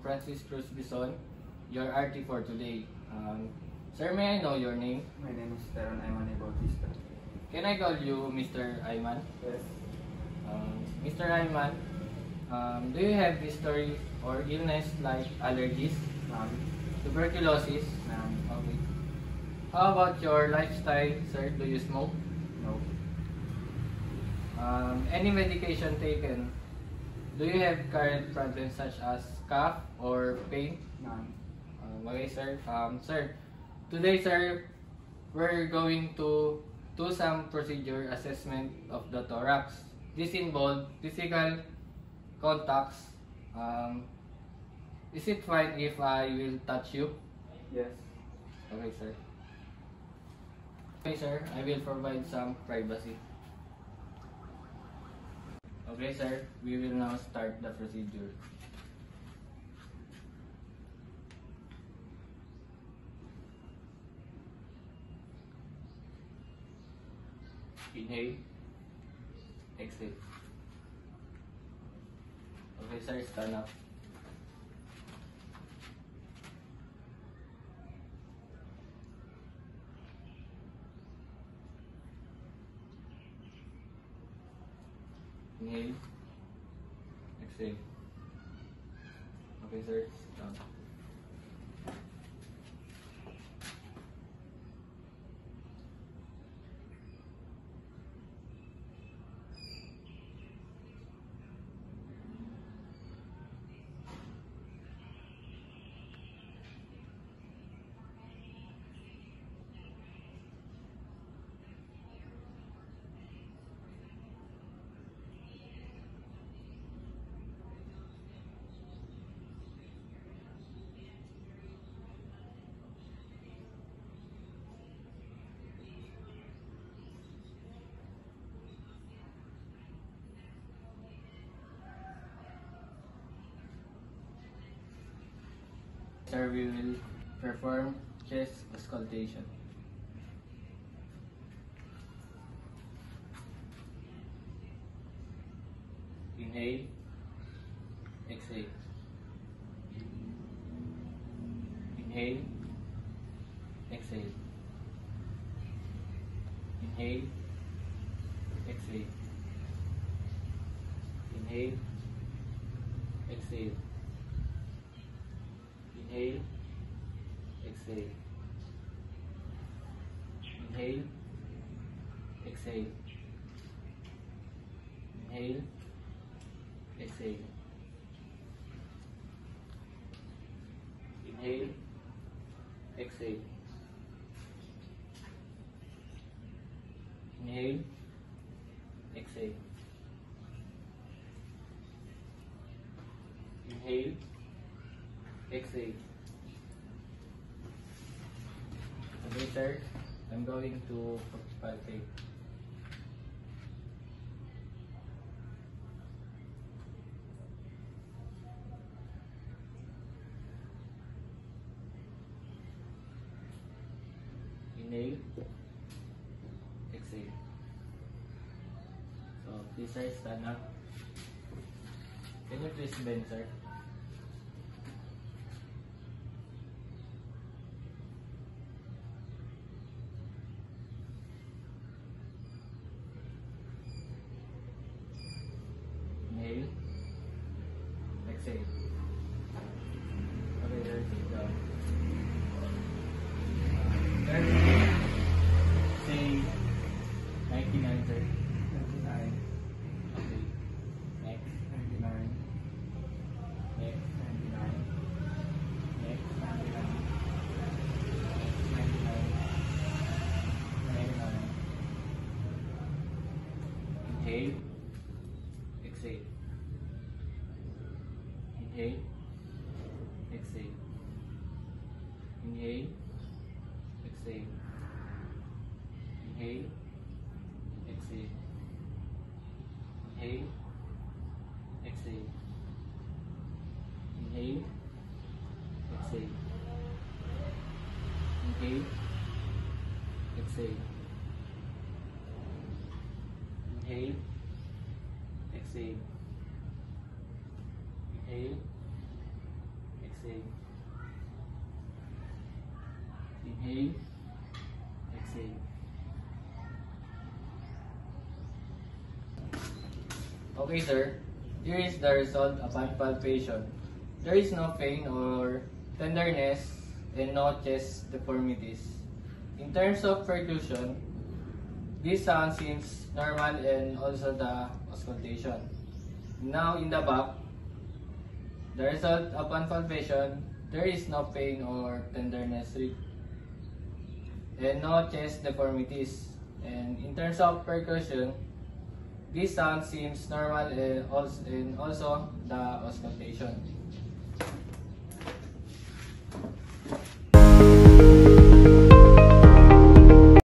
Francis Cruz Bison, your RT for today. Sir, may I know your name? My name is Teron Ayman Bautista. Can I call you Mr. Ayman? Yes. Mr. Ayman, do you have history or illness like allergies, None. tuberculosis? None. Okay. How about your lifestyle, sir? Do you smoke? No. Any medication taken? Do you have current problems such as cough or pain? None. Okay, sir. Sir, today, sir, we're going to do some procedure assessment of the thorax. This involves physical contacts. Is it fine if I will touch you? Yes. Okay, sir. Okay, sir. I will provide some privacy. Okay, sir. We will now start the procedure. Inhale. Exhale. Okay, sir. Stand up. Inhale. Exhale. Okay, sir. Sit down. Sir, we will perform chest auscultation. Inhale, exhale. Inhale, exhale. Inhale, exhale. Inhale, exhale. Inhale, exhale. Inhale, exhale. Inhale, exhale. Inhale, exhale. Inhale, exhale. Inhale, exhale. Okay, sir. I'm going to palpate. Inhale, exhale. So, please, sir, stand up. Can you please bend, sir? Inhale, exhale. Okay, sir, sit down. Sir, say 99, sir. 99. Okay. Next. 99. Next. 99. Next. 99. 99. Inhale, exhale. Inhale, exhale. Inhale, exhale. Inhale, exhale. Inhale, exhale. Inhale, exhale. Inhale, exhale. Inhale, exhale. Inhale, exhale. Inhale, exhale. Okay, sir. Here is the result upon palpation. There is no pain or tenderness and no chest deformities. In terms of percussion, this sound seems normal and also the auscultation. Now in the back, the result upon palpation, there is no pain or tenderness and no chest deformities. And in terms of percussion, this sound seems normal and also the auscultation.